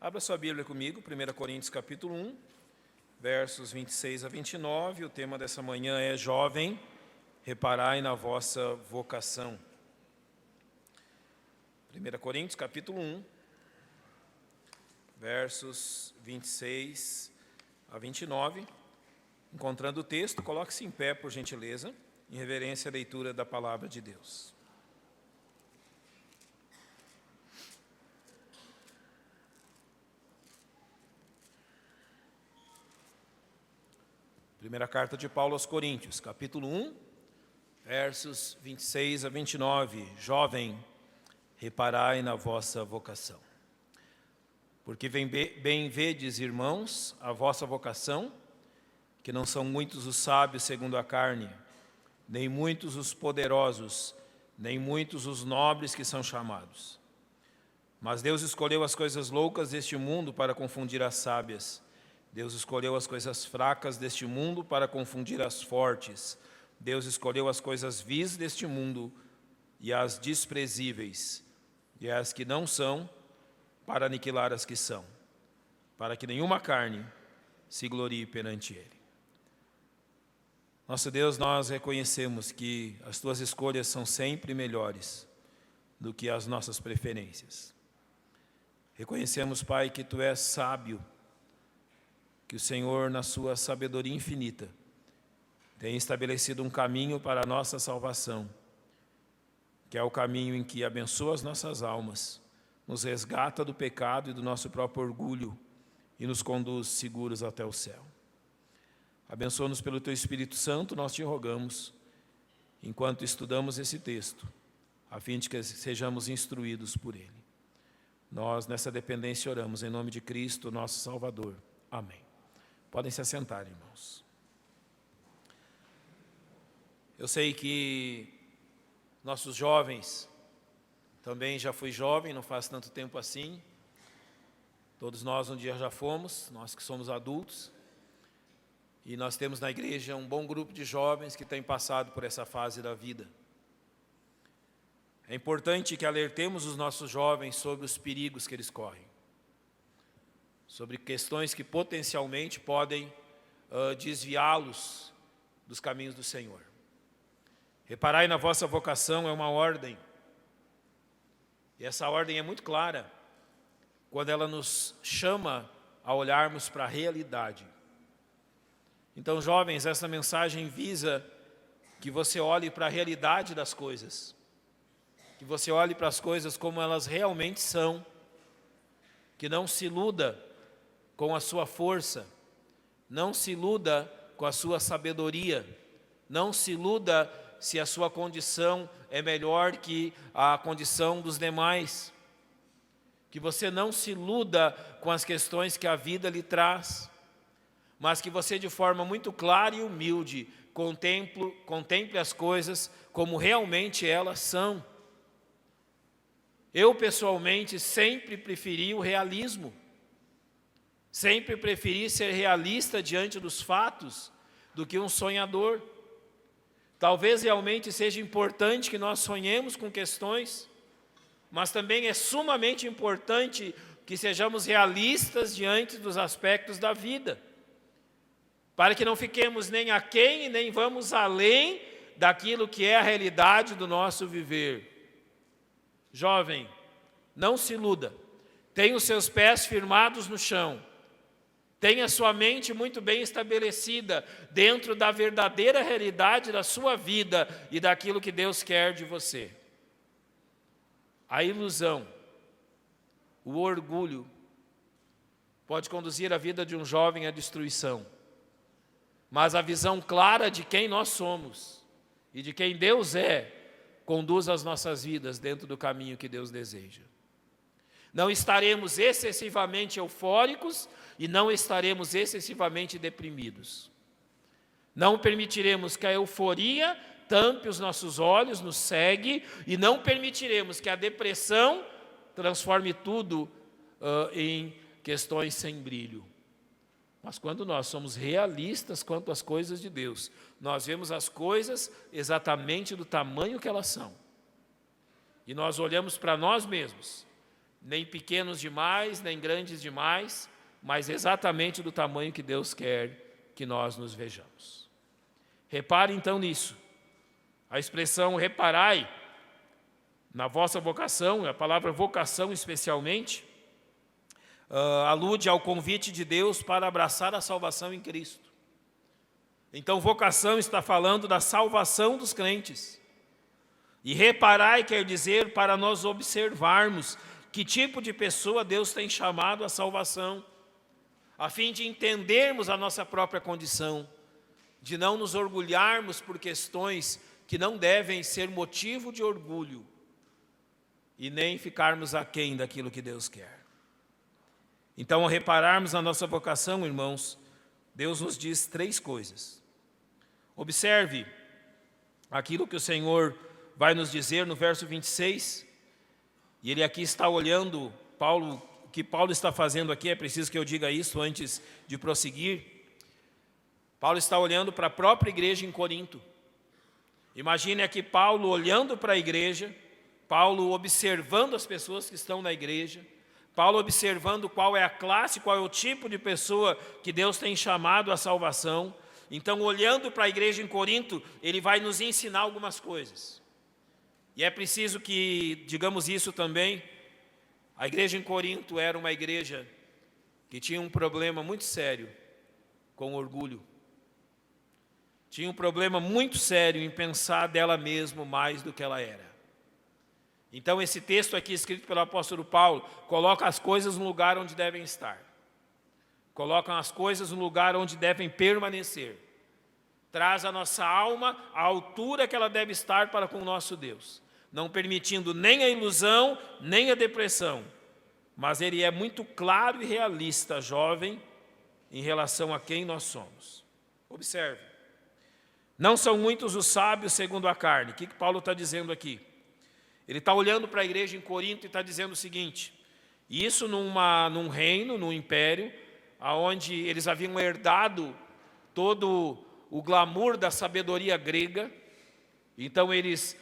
Abra sua Bíblia comigo, 1 Coríntios capítulo 1, versos 26 a 29. O tema dessa manhã é Jovem, reparai na vossa vocação. 1 Coríntios capítulo 1, versos 26 a 29. Encontrando o texto, coloque-se em pé, por gentileza, em reverência à leitura da palavra de Deus. Primeira carta de Paulo aos Coríntios, capítulo 1, versos 26 a 29. Jovem, reparai na vossa vocação. Porque bem vedes, irmãos, a vossa vocação, que não são muitos os sábios segundo a carne, nem muitos os poderosos, nem muitos os nobres que são chamados. Mas Deus escolheu as coisas loucas deste mundo para confundir as sábias. Deus escolheu as coisas fracas deste mundo para confundir as fortes. Deus escolheu as coisas vis deste mundo e as desprezíveis, e as que não são, para aniquilar as que são, para que nenhuma carne se glorie perante Ele. Nosso Deus, nós reconhecemos que as Tuas escolhas são sempre melhores do que as nossas preferências. Reconhecemos, Pai, que Tu és sábio, que o Senhor, na sua sabedoria infinita, tem estabelecido um caminho para a nossa salvação, que é o caminho em que abençoa as nossas almas, nos resgata do pecado e do nosso próprio orgulho e nos conduz seguros até o céu. Abençoa-nos pelo Teu Espírito Santo, nós te rogamos, enquanto estudamos esse texto, a fim de que sejamos instruídos por Ele. Nós, nessa dependência, oramos em nome de Cristo, nosso Salvador. Amém. Podem se assentar, irmãos. Eu sei que nossos jovens, também já fui jovem, não faz tanto tempo assim. Todos nós um dia já fomos, nós que somos adultos. E nós temos na igreja um bom grupo de jovens que têm passado por essa fase da vida. É importante que alertemos os nossos jovens sobre os perigos que eles correm, sobre questões que potencialmente podem desviá-los dos caminhos do Senhor. Reparai na vossa vocação é uma ordem, e essa ordem é muito clara, quando ela nos chama a olharmos para a realidade. Então, jovens, essa mensagem visa que você olhe para a realidade das coisas, que você olhe para as coisas como elas realmente são, que não se iluda com a sua força, não se iluda com a sua sabedoria, não se iluda se a sua condição é melhor que a condição dos demais, que você não se iluda com as questões que a vida lhe traz, mas que você de forma muito clara e humilde contemple as coisas como realmente elas são. Eu pessoalmente sempre preferi o realismo, sempre preferi ser realista diante dos fatos do que um sonhador. Talvez realmente seja importante que nós sonhemos com questões, mas também é sumamente importante que sejamos realistas diante dos aspectos da vida, para que não fiquemos nem aquém e nem vamos além daquilo que é a realidade do nosso viver. Jovem, não se iluda, tenha os seus pés firmados no chão, tenha sua mente muito bem estabelecida dentro da verdadeira realidade da sua vida e daquilo que Deus quer de você. A ilusão, o orgulho, pode conduzir a vida de um jovem à destruição, mas a visão clara de quem nós somos e de quem Deus é, conduz as nossas vidas dentro do caminho que Deus deseja. Não estaremos excessivamente eufóricos e não estaremos excessivamente deprimidos. Não permitiremos que a euforia tampe os nossos olhos, nos cegue, e não permitiremos que a depressão transforme tudo em questões sem brilho. Mas quando nós somos realistas quanto às coisas de Deus, nós vemos as coisas exatamente do tamanho que elas são. E nós olhamos para nós mesmos nem pequenos demais, nem grandes demais, mas exatamente do tamanho que Deus quer que nós nos vejamos. Repare então nisso. A expressão reparai na vossa vocação, a palavra vocação especialmente, alude ao convite de Deus para abraçar a salvação em Cristo. Então, vocação está falando da salvação dos crentes. E reparai quer dizer para nós observarmos que tipo de pessoa Deus tem chamado à salvação, a fim de entendermos a nossa própria condição, de não nos orgulharmos por questões que não devem ser motivo de orgulho e nem ficarmos aquém daquilo que Deus quer. Então, ao repararmos na nossa vocação, irmãos, Deus nos diz 3 coisas. Observe aquilo que o Senhor vai nos dizer no verso 26, e ele aqui está olhando, o que Paulo está fazendo aqui, é preciso que eu diga isso antes de prosseguir. Paulo está olhando para a própria igreja em Corinto. Imagine aqui Paulo olhando para a igreja, Paulo observando as pessoas que estão na igreja, Paulo observando qual é a classe, qual é o tipo de pessoa que Deus tem chamado à salvação. Então, olhando para a igreja em Corinto, ele vai nos ensinar algumas coisas. E é preciso que digamos isso também. A igreja em Corinto era uma igreja que tinha um problema muito sério com orgulho. Tinha um problema muito sério em pensar dela mesma mais do que ela era. Então, esse texto aqui, escrito pelo apóstolo Paulo, coloca as coisas no lugar onde devem estar. Coloca as coisas no lugar onde devem permanecer. Traz a nossa alma à altura que ela deve estar para com o nosso Deus, não permitindo nem a ilusão, nem a depressão. Mas ele é muito claro e realista, jovem, em relação a quem nós somos. Observe. Não são muitos os sábios segundo a carne. O que Paulo está dizendo aqui? Ele está olhando para a igreja em Corinto e está dizendo o seguinte: isso num reino, num império, onde eles haviam herdado todo o glamour da sabedoria grega. Então eles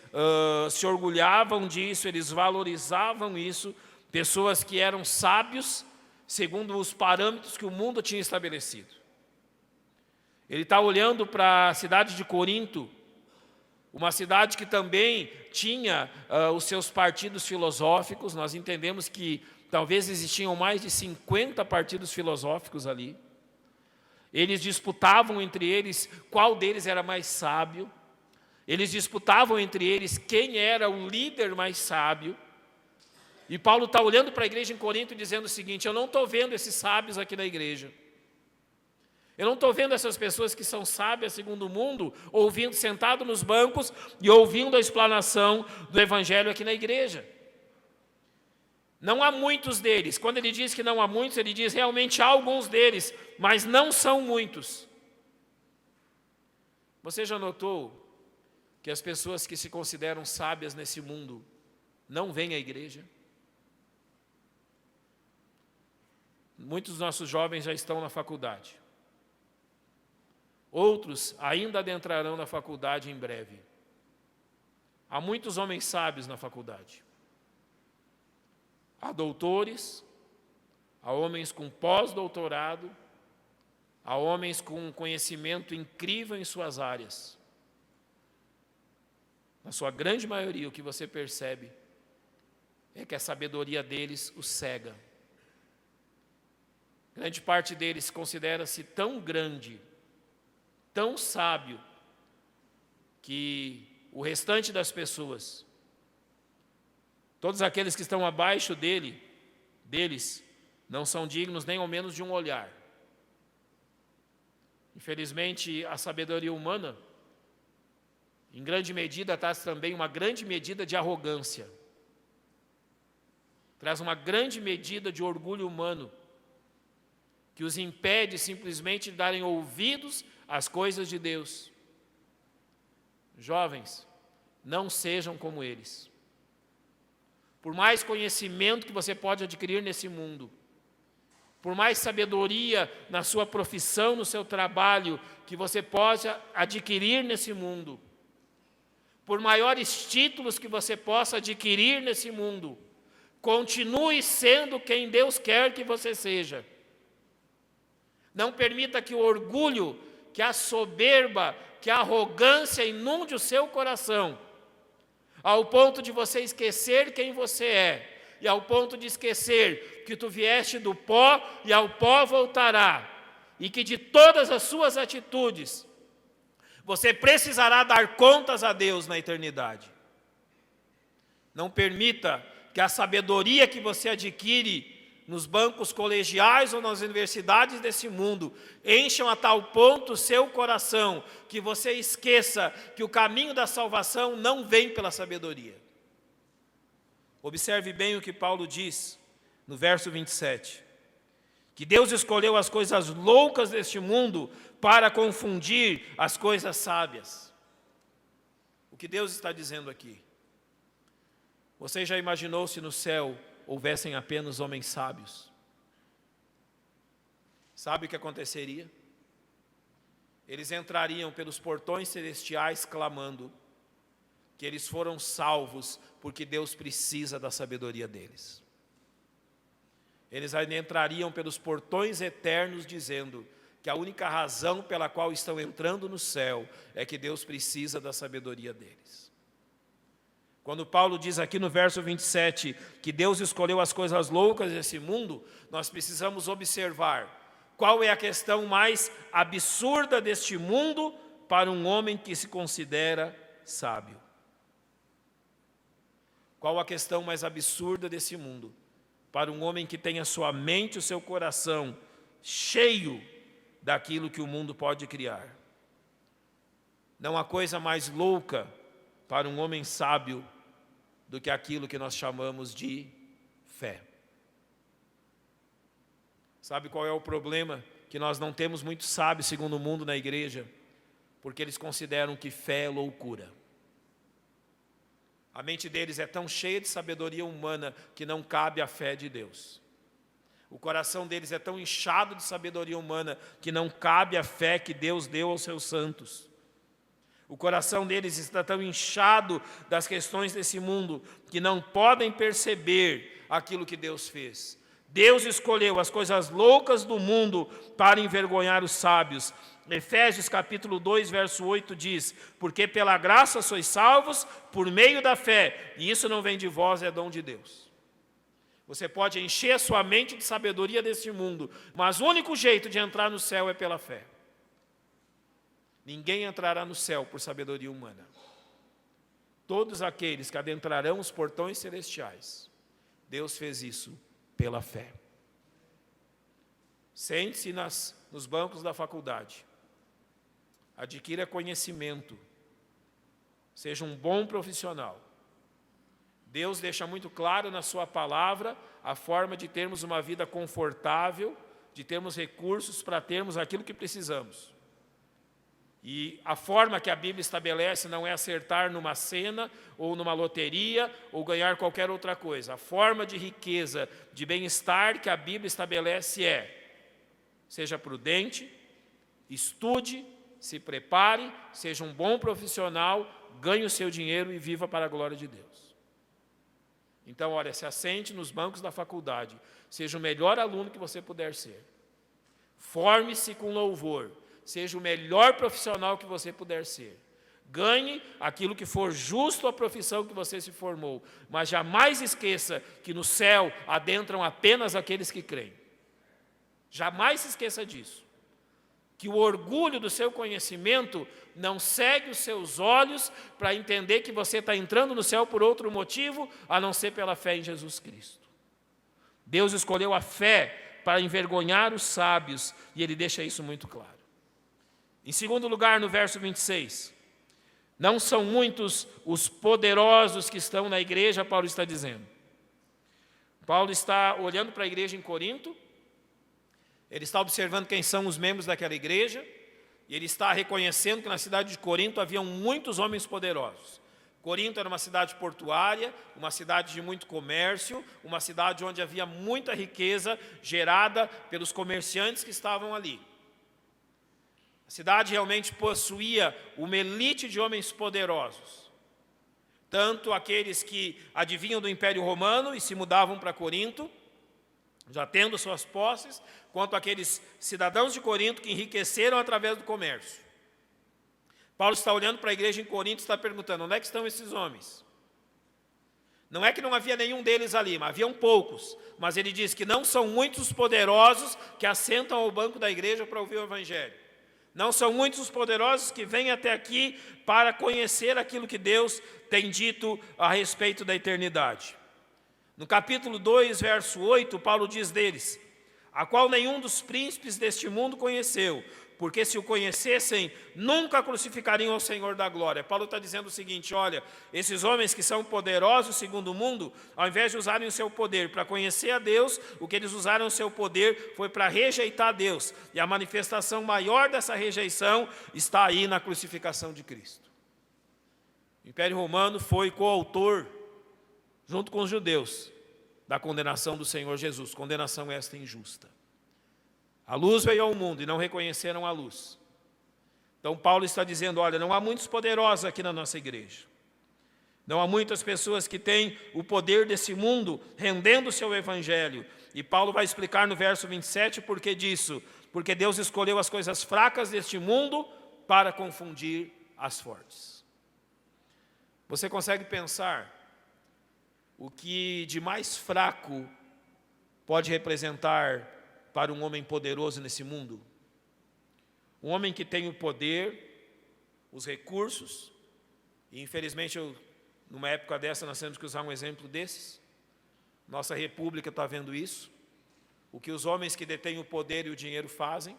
se orgulhavam disso, eles valorizavam isso, pessoas que eram sábios segundo os parâmetros que o mundo tinha estabelecido. Ele está olhando para a cidade de Corinto, uma cidade que também tinha os seus partidos filosóficos. Nós entendemos que talvez existiam mais de 50 partidos filosóficos ali. Eles disputavam entre eles qual deles era mais sábio. Eles disputavam entre eles quem era o líder mais sábio. E Paulo está olhando para a igreja em Corinto e dizendo o seguinte: eu não estou vendo esses sábios aqui na igreja. Eu não estou vendo essas pessoas que são sábias segundo o mundo, sentado nos bancos e ouvindo a explanação do evangelho aqui na igreja. Não há muitos deles. Quando ele diz que não há muitos, ele diz realmente há alguns deles, mas não são muitos. Você já notou que as pessoas que se consideram sábias nesse mundo não vêm à igreja? Muitos dos nossos jovens já estão na faculdade. Outros ainda adentrarão na faculdade em breve. Há muitos homens sábios na faculdade. Há doutores, há homens com pós-doutorado, há homens com um conhecimento incrível em suas áreas. Na sua grande maioria, o que você percebe é que a sabedoria deles os cega. Grande parte deles considera-se tão grande, tão sábio, que o restante das pessoas, todos aqueles que estão abaixo deles, não são dignos nem ao menos de um olhar. Infelizmente, a sabedoria humana, em grande medida, traz também uma grande medida de arrogância. Traz uma grande medida de orgulho humano, que os impede simplesmente de darem ouvidos às coisas de Deus. Jovens, não sejam como eles. Por mais conhecimento que você pode adquirir nesse mundo, por mais sabedoria na sua profissão, no seu trabalho, que você possa adquirir nesse mundo, por maiores títulos que você possa adquirir nesse mundo, Continue sendo quem Deus quer que você seja. Não permita que o orgulho, que a soberba, que a arrogância inunde o seu coração, ao ponto de você esquecer quem você é, e ao ponto de esquecer que tu vieste do pó e ao pó voltará, e que de todas as suas atitudes você precisará dar contas a Deus na eternidade. Não permita que a sabedoria que você adquire nos bancos colegiais ou nas universidades desse mundo encham a tal ponto o seu coração que você esqueça que o caminho da salvação não vem pela sabedoria. Observe bem o que Paulo diz no verso 27. Que Deus escolheu as coisas loucas deste mundo para confundir as coisas sábias. O que Deus está dizendo aqui? Você já imaginou se no céu houvessem apenas homens sábios? Sabe o que aconteceria? Eles entrariam pelos portões celestiais clamando que eles foram salvos porque Deus precisa da sabedoria deles. Eles ainda entrariam pelos portões eternos dizendo que a única razão pela qual estão entrando no céu é que Deus precisa da sabedoria deles. Quando Paulo diz aqui no verso 27 que Deus escolheu as coisas loucas desse mundo, nós precisamos observar qual é a questão mais absurda deste mundo para um homem que se considera sábio. Qual a questão mais absurda desse mundo para um homem que tem a sua mente, o seu coração cheio daquilo que o mundo pode criar? Não há coisa mais louca para um homem sábio do que aquilo que nós chamamos de fé. Sabe qual é o problema? Que nós não temos muitos sábios segundo o mundo na igreja, porque eles consideram que fé é loucura. A mente deles é tão cheia de sabedoria humana que não cabe a fé de Deus. O coração deles é tão inchado de sabedoria humana que não cabe a fé que Deus deu aos seus santos. O coração deles está tão inchado das questões desse mundo que não podem perceber aquilo que Deus fez. Deus escolheu as coisas loucas do mundo para envergonhar os sábios. Efésios capítulo 2, verso 8 diz: porque pela graça sois salvos por meio da fé, e isso não vem de vós, é dom de Deus. Você pode encher a sua mente de sabedoria deste mundo, mas o único jeito de entrar no céu é pela fé. Ninguém entrará no céu por sabedoria humana. Todos aqueles que adentrarão os portões celestiais, Deus fez isso pela fé. Sente-se nos bancos da faculdade. Adquira conhecimento. Seja um bom profissional. Deus deixa muito claro na sua palavra a forma de termos uma vida confortável, de termos recursos para termos aquilo que precisamos. E a forma que a Bíblia estabelece não é acertar numa cena, ou numa loteria, ou ganhar qualquer outra coisa. A forma de riqueza, de bem-estar que a Bíblia estabelece seja prudente, estude, se prepare, seja um bom profissional, ganhe o seu dinheiro e viva para a glória de Deus. Então, olha, se assente nos bancos da faculdade, seja o melhor aluno que você puder ser. Forme-se com louvor. Seja o melhor profissional que você puder ser. Ganhe aquilo que for justo à profissão que você se formou. Mas jamais esqueça que no céu adentram apenas aqueles que creem. Jamais se esqueça disso. Que o orgulho do seu conhecimento não segue os seus olhos para entender que você está entrando no céu por outro motivo, a não ser pela fé em Jesus Cristo. Deus escolheu a fé para envergonhar os sábios, e Ele deixa isso muito claro. Em segundo lugar, no verso 26, não são muitos os poderosos que estão na igreja, Paulo está dizendo. Paulo está olhando para a igreja em Corinto, ele está observando quem são os membros daquela igreja, e ele está reconhecendo que na cidade de Corinto haviam muitos homens poderosos. Corinto era uma cidade portuária, uma cidade de muito comércio, uma cidade onde havia muita riqueza gerada pelos comerciantes que estavam ali. A cidade realmente possuía uma elite de homens poderosos. tanto aqueles que advinham do Império Romano e se mudavam para Corinto, já tendo suas posses, quanto aqueles cidadãos de Corinto que enriqueceram através do comércio. Paulo está olhando para a igreja em Corinto e está perguntando: onde é que estão esses homens? Não é que não havia nenhum deles ali, mas haviam poucos. Mas ele diz que não são muitos os poderosos que assentam ao banco da igreja para ouvir o Evangelho. Não são muitos os poderosos que vêm até aqui para conhecer aquilo que Deus tem dito a respeito da eternidade. No capítulo 2, verso 8, Paulo diz deles: a qual nenhum dos príncipes deste mundo conheceu, porque se o conhecessem, nunca crucificariam ao Senhor da glória. Paulo está dizendo o seguinte: olha, esses homens que são poderosos segundo o mundo, ao invés de usarem o seu poder para conhecer a Deus, o que eles usaram o seu poder foi para rejeitar Deus. E a manifestação maior dessa rejeição está aí na crucificação de Cristo. O Império Romano foi coautor, junto com os judeus, da condenação do Senhor Jesus, condenação esta injusta. A luz veio ao mundo e não reconheceram a luz. Então Paulo está dizendo: olha, não há muitos poderosos aqui na nossa igreja. Não há muitas pessoas que têm o poder desse mundo rendendo-se ao Evangelho. E Paulo vai explicar no verso 27 por que disso. Porque Deus escolheu as coisas fracas deste mundo para confundir as fortes. Você consegue pensar o que de mais fraco pode representar para um homem poderoso nesse mundo? Um homem que tem o poder, os recursos, e infelizmente numa época dessa nós temos que usar um exemplo desses. Nossa república está vendo isso. O que os homens que detêm o poder e o dinheiro fazem,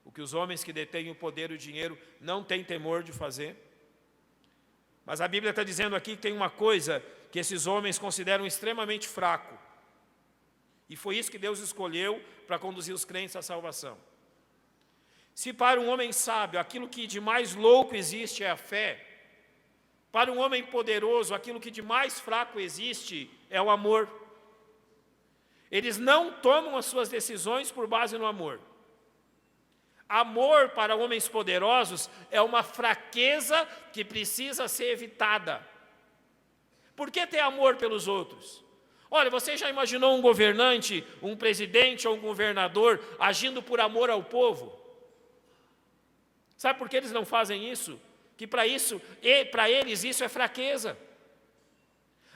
o que os homens que detêm o poder e o dinheiro não têm temor de fazer. Mas a Bíblia está dizendo aqui que tem uma coisa que esses homens consideram extremamente fraco. E foi isso que Deus escolheu para conduzir os crentes à salvação. Se para um homem sábio aquilo que de mais louco existe é a fé, para um homem poderoso aquilo que de mais fraco existe é o amor. Eles não tomam as suas decisões por base no amor. Amor para homens poderosos é uma fraqueza que precisa ser evitada. Por que ter amor pelos outros? Olha, você já imaginou um governante, um presidente ou um governador agindo por amor ao povo? Sabe por que eles não fazem isso? Que para eles isso é fraqueza.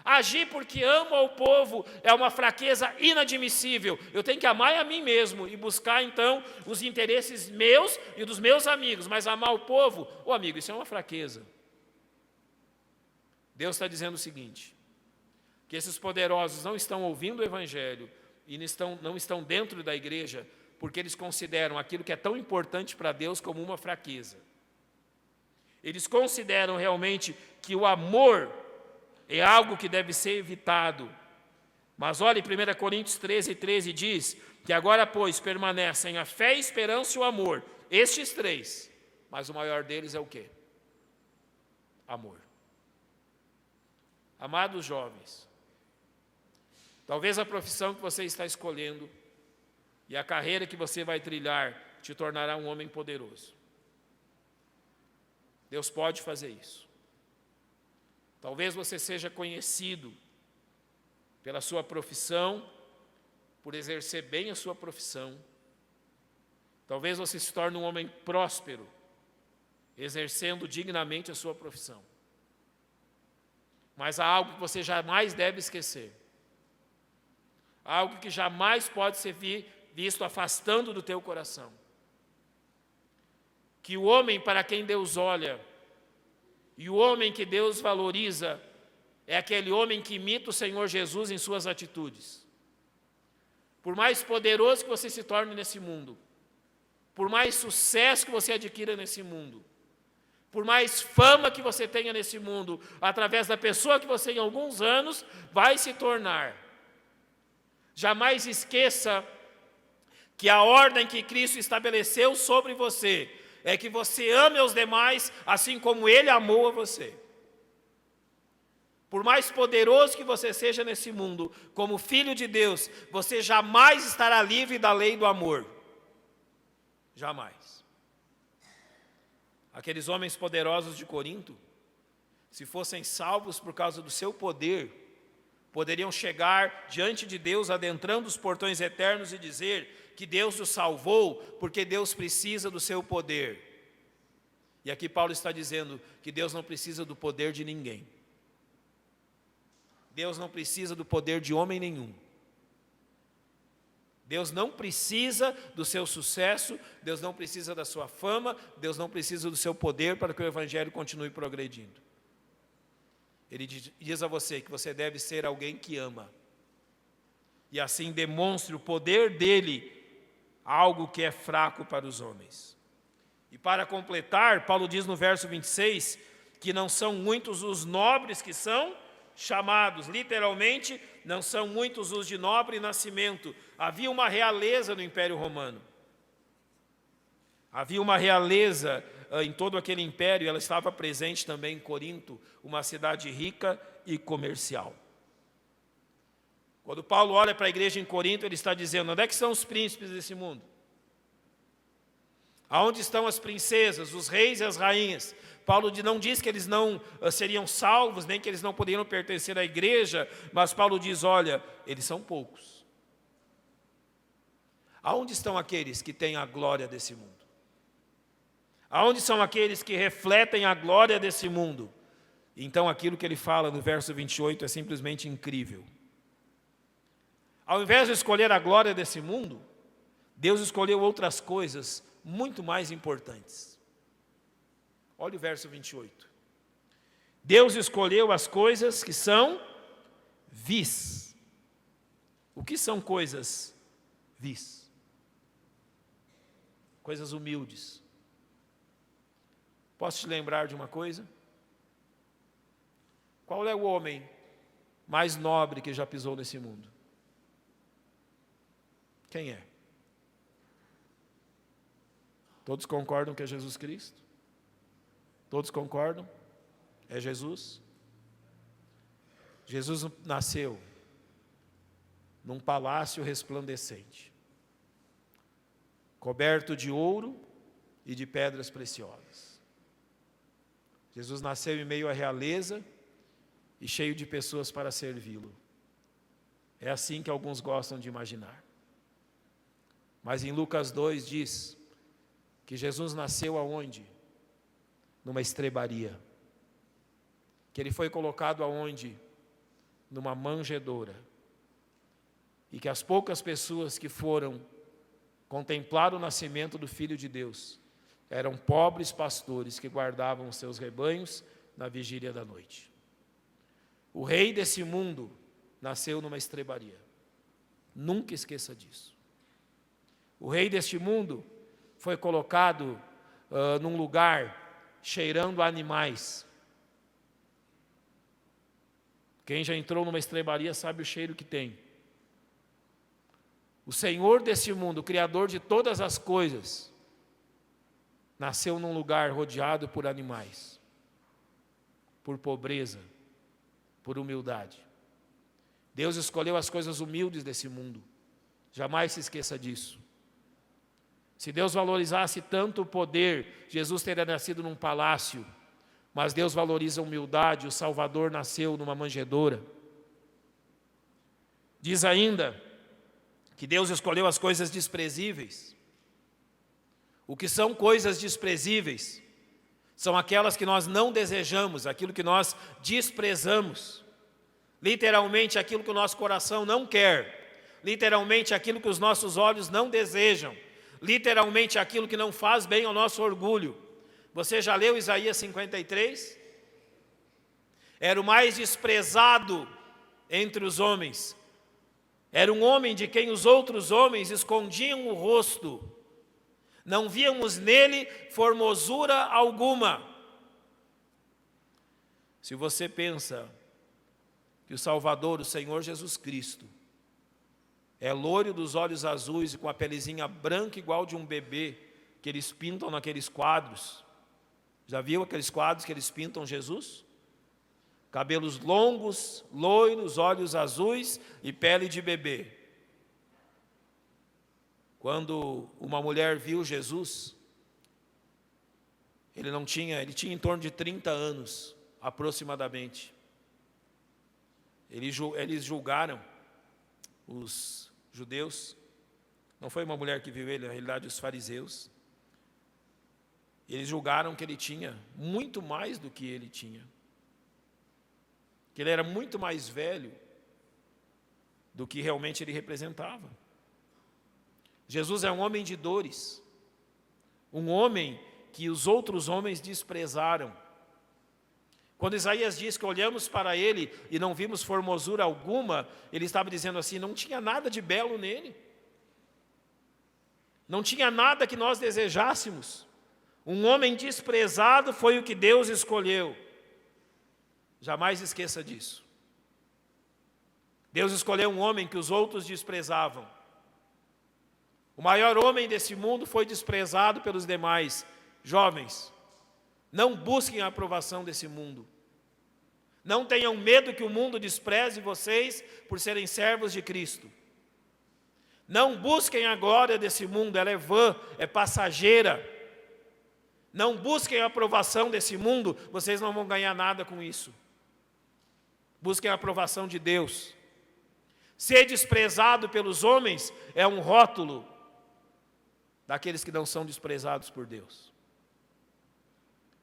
Agir porque amo ao povo é uma fraqueza inadmissível. Eu tenho que amar a mim mesmo e buscar então os interesses meus e dos meus amigos, mas amar o povo, amigo, isso é uma fraqueza. Deus está dizendo o seguinte: que esses poderosos não estão ouvindo o Evangelho e não estão dentro da igreja porque eles consideram aquilo que é tão importante para Deus como uma fraqueza. Eles consideram realmente que o amor é algo que deve ser evitado. Mas olha, em 1 Coríntios 13 diz que agora, pois, permanecem a fé, a esperança e o amor. Estes três. Mas o maior deles é o quê? Amor. Amados jovens, talvez a profissão que você está escolhendo e a carreira que você vai trilhar te tornará um homem poderoso. Deus pode fazer isso. Talvez você seja conhecido pela sua profissão, por exercer bem a sua profissão. Talvez você se torne um homem próspero, exercendo dignamente a sua profissão. Mas há algo que você jamais deve esquecer. Há algo que jamais pode ser visto afastando do teu coração. Que o homem para quem Deus olha e o homem que Deus valoriza é aquele homem que imita o Senhor Jesus em suas atitudes. Por mais poderoso que você se torne nesse mundo, por mais sucesso que você adquira nesse mundo, por mais fama que você tenha nesse mundo, através da pessoa que você em alguns anos vai se tornar, jamais esqueça que a ordem que Cristo estabeleceu sobre você é que você ame aos demais assim como Ele amou a você. Por mais poderoso que você seja nesse mundo, como filho de Deus, você jamais estará livre da lei do amor. Jamais. Aqueles homens poderosos de Corinto se fossem salvos por causa do seu poder, poderiam chegar diante de Deus, adentrando os portões eternos e dizer que Deus os salvou, porque Deus precisa do seu poder. E aqui Paulo está dizendo que Deus não precisa do poder de ninguém. Deus não precisa do poder de homem nenhum. Deus não precisa do seu sucesso, Deus não precisa da sua fama, Deus não precisa do seu poder para que o evangelho continue progredindo. Ele diz a você que você deve ser alguém que ama. E assim demonstre o poder dele, algo que é fraco para os homens. E para completar, Paulo diz no verso 26, que não são muitos os nobres que são chamados. Literalmente, não são muitos os de nobre nascimento. Havia uma realeza no Império Romano. Havia uma realeza em todo aquele império, ela estava presente também em Corinto, uma cidade rica e comercial. Quando Paulo olha para a igreja em Corinto, ele está dizendo: onde é que estão os príncipes desse mundo? Aonde estão as princesas, os reis e as rainhas? Paulo não diz que eles não seriam salvos, nem que eles não poderiam pertencer à igreja, mas Paulo diz: olha, eles são poucos. Aonde estão aqueles que têm a glória desse mundo? Aonde são aqueles que refletem a glória desse mundo? Então aquilo que ele fala no verso 28 é simplesmente incrível. Ao invés de escolher a glória desse mundo, Deus escolheu outras coisas muito mais importantes. Olha o verso 28. Deus escolheu as coisas que são vis. O que são coisas vis? Coisas humildes. Posso te lembrar de uma coisa? Qual é o homem mais nobre que já pisou nesse mundo? Quem é? Todos concordam que é Jesus Cristo? Todos concordam? É Jesus? Jesus nasceu num palácio resplandecente, coberto de ouro e de pedras preciosas. Jesus nasceu em meio à realeza e cheio de pessoas para servi-lo. É assim que alguns gostam de imaginar. Mas em Lucas 2 diz que Jesus nasceu aonde? Numa estrebaria. Que ele foi colocado aonde? Numa manjedoura. E que as poucas pessoas que foram contemplar o nascimento do Filho de Deus eram pobres pastores que guardavam os seus rebanhos na vigília da noite. O rei desse mundo nasceu numa estrebaria. Nunca esqueça disso. O rei deste mundo foi colocado num lugar cheirando a animais. Quem já entrou numa estrebaria sabe o cheiro que tem. O Senhor desse mundo, o Criador de todas as coisas, nasceu num lugar rodeado por animais, por pobreza, por humildade. Deus escolheu as coisas humildes desse mundo. Jamais se esqueça disso. Se Deus valorizasse tanto o poder, Jesus teria nascido num palácio. Mas Deus valoriza a humildade, o Salvador nasceu numa manjedoura. Diz ainda que Deus escolheu as coisas desprezíveis. O que são coisas desprezíveis? São aquelas que nós não desejamos, aquilo que nós desprezamos. Literalmente aquilo que o nosso coração não quer. Literalmente aquilo que os nossos olhos não desejam. Literalmente aquilo que não faz bem ao nosso orgulho. Você já leu Isaías 53? Era o mais desprezado entre os homens. Era um homem de quem os outros homens escondiam o rosto. Não víamos nele formosura alguma. Se você pensa que o Salvador, o Senhor Jesus Cristo, é loiro dos olhos azuis e com a pelezinha branca igual de um bebê, que eles pintam naqueles quadros. Já viu aqueles quadros que eles pintam Jesus? Cabelos longos, loiros, olhos azuis e pele de bebê. Quando uma mulher viu Jesus, ele tinha em torno de 30 anos. aproximadamente. Eles julgaram os judeus. Não foi uma mulher que viu ele, na realidade, os fariseus. Eles julgaram que ele tinha muito mais do que ele tinha. Que ele era muito mais velho do que realmente ele representava. Jesus é um homem de dores. Um homem que os outros homens desprezaram. Quando Isaías diz que olhamos para ele e não vimos formosura alguma, ele estava dizendo assim, não tinha nada de belo nele. Não tinha nada que nós desejássemos. Um homem desprezado foi o que Deus escolheu. Jamais esqueça disso. Deus escolheu um homem que os outros desprezavam. O maior homem desse mundo foi desprezado pelos demais. Jovens, não busquem a aprovação desse mundo. Não tenham medo que o mundo despreze vocês por serem servos de Cristo. Não busquem a glória desse mundo, ela é vã, é passageira. Não busquem a aprovação desse mundo, vocês não vão ganhar nada com isso. Busquem a aprovação de Deus. Ser desprezado pelos homens é um rótulo daqueles que não são desprezados por Deus.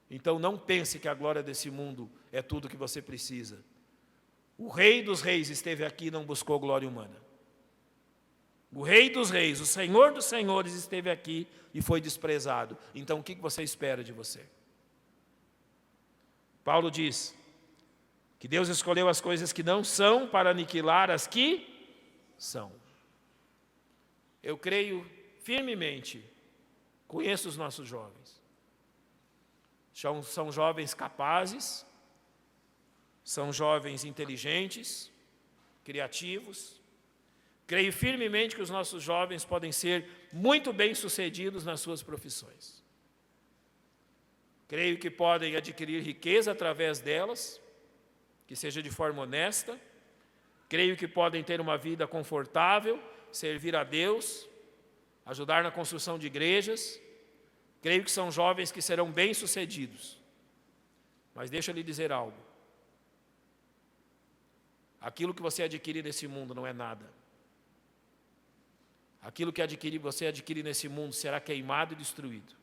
Então não pense que a glória desse mundo é tudo que você precisa. O Rei dos Reis esteve aqui e não buscou glória humana. O Rei dos Reis, o Senhor dos Senhores esteve aqui e foi desprezado. Então o que você espera de você? Paulo diz que Deus escolheu as coisas que não são para aniquilar as que são. Eu creio firmemente, conheço os nossos jovens. São jovens capazes, são jovens inteligentes, criativos. Creio firmemente que os nossos jovens podem ser muito bem-sucedidos nas suas profissões. Creio que podem adquirir riqueza através delas, que seja de forma honesta. Creio que podem ter uma vida confortável, servir a Deus, ajudar na construção de igrejas. Creio que são jovens que serão bem-sucedidos. Mas deixa eu lhe dizer algo. Aquilo que você adquirir nesse mundo não é nada. Aquilo que você adquirir nesse mundo será queimado e destruído.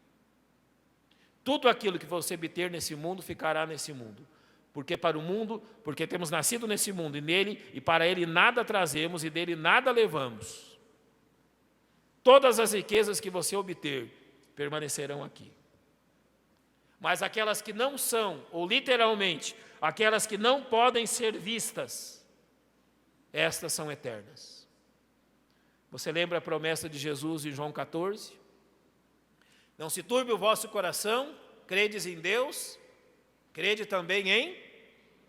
Tudo aquilo que você obter nesse mundo ficará nesse mundo. Porque temos nascido nesse mundo e nele e para ele nada trazemos e dele nada levamos. Todas as riquezas que você obter permanecerão aqui. Mas aquelas que não são, ou literalmente, aquelas que não podem ser vistas, estas são eternas. Você lembra a promessa de Jesus em João 14? Não se turbe o vosso coração, credes em Deus, crede também em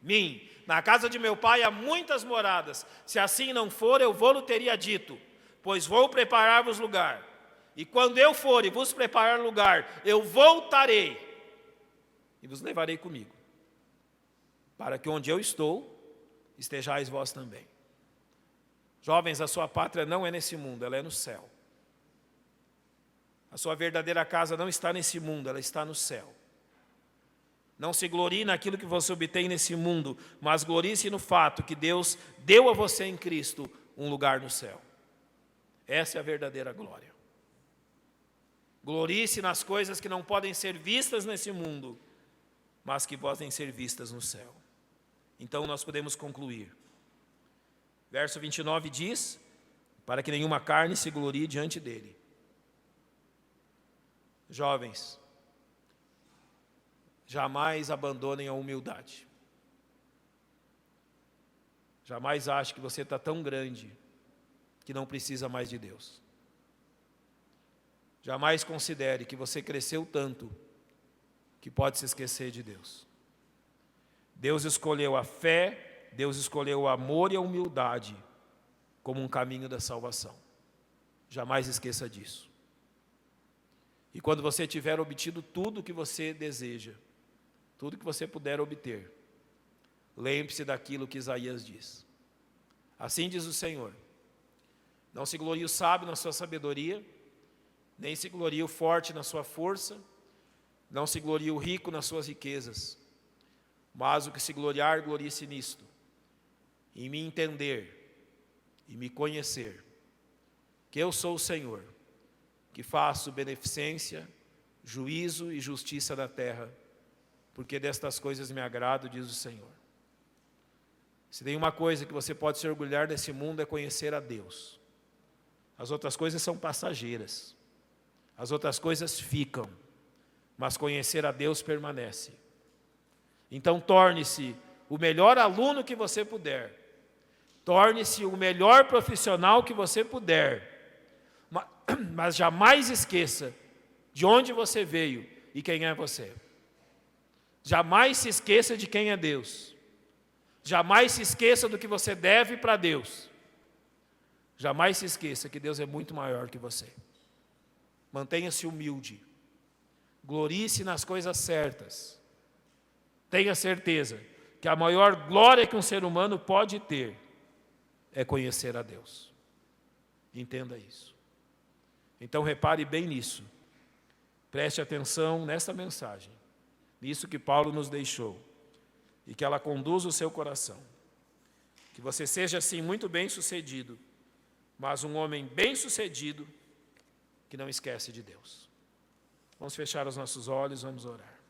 mim. Na casa de meu pai há muitas moradas, se assim não for, eu vou-lhe teria dito, pois vou preparar-vos lugar. E quando eu for e vos preparar lugar, eu voltarei e vos levarei comigo, para que onde eu estou, estejais vós também. Jovens, a sua pátria não é nesse mundo, ela é no céu. A sua verdadeira casa não está nesse mundo, ela está no céu. Não se glorie naquilo que você obtém nesse mundo, mas glorie-se no fato que Deus deu a você em Cristo um lugar no céu. Essa é a verdadeira glória. Glorie-se nas coisas que não podem ser vistas nesse mundo, mas que podem ser vistas no céu. Então nós podemos concluir. Verso 29 diz, para que nenhuma carne se glorie diante dele. Jovens, jamais abandonem a humildade. Jamais ache que você está tão grande que não precisa mais de Deus. Jamais considere que você cresceu tanto que pode se esquecer de Deus. Deus escolheu a fé, Deus escolheu o amor e a humildade como um caminho da salvação. Jamais esqueça disso. E quando você tiver obtido tudo o que você deseja, tudo que você puder obter, lembre-se daquilo que Isaías diz. Assim diz o Senhor: não se glorie o sábio na sua sabedoria, nem se glorie o forte na sua força, não se glorie o rico nas suas riquezas, Mas o que se gloriar, glorie-se nisto, em me entender e me conhecer, que eu sou o Senhor, que faço beneficência, juízo e justiça da terra, porque destas coisas me agrado, diz o Senhor. Se tem uma coisa que você pode se orgulhar nesse mundo é conhecer a Deus. As outras coisas são passageiras, as outras coisas ficam, mas conhecer a Deus permanece. Então torne-se o melhor aluno que você puder, torne-se o melhor profissional que você puder, mas jamais esqueça de onde você veio e quem é você. Jamais se esqueça de quem é Deus. Jamais se esqueça do que você deve para Deus. Jamais se esqueça que Deus é muito maior que você. Mantenha-se humilde. Glorie-se nas coisas certas. Tenha certeza que a maior glória que um ser humano pode ter é conhecer a Deus. Entenda isso. Então repare bem nisso. Preste atenção nessa mensagem, nisso que Paulo nos deixou, e que ela conduza o seu coração. Que você seja assim muito bem-sucedido, mas um homem bem-sucedido que não esquece de Deus. Vamos fechar os nossos olhos, vamos orar.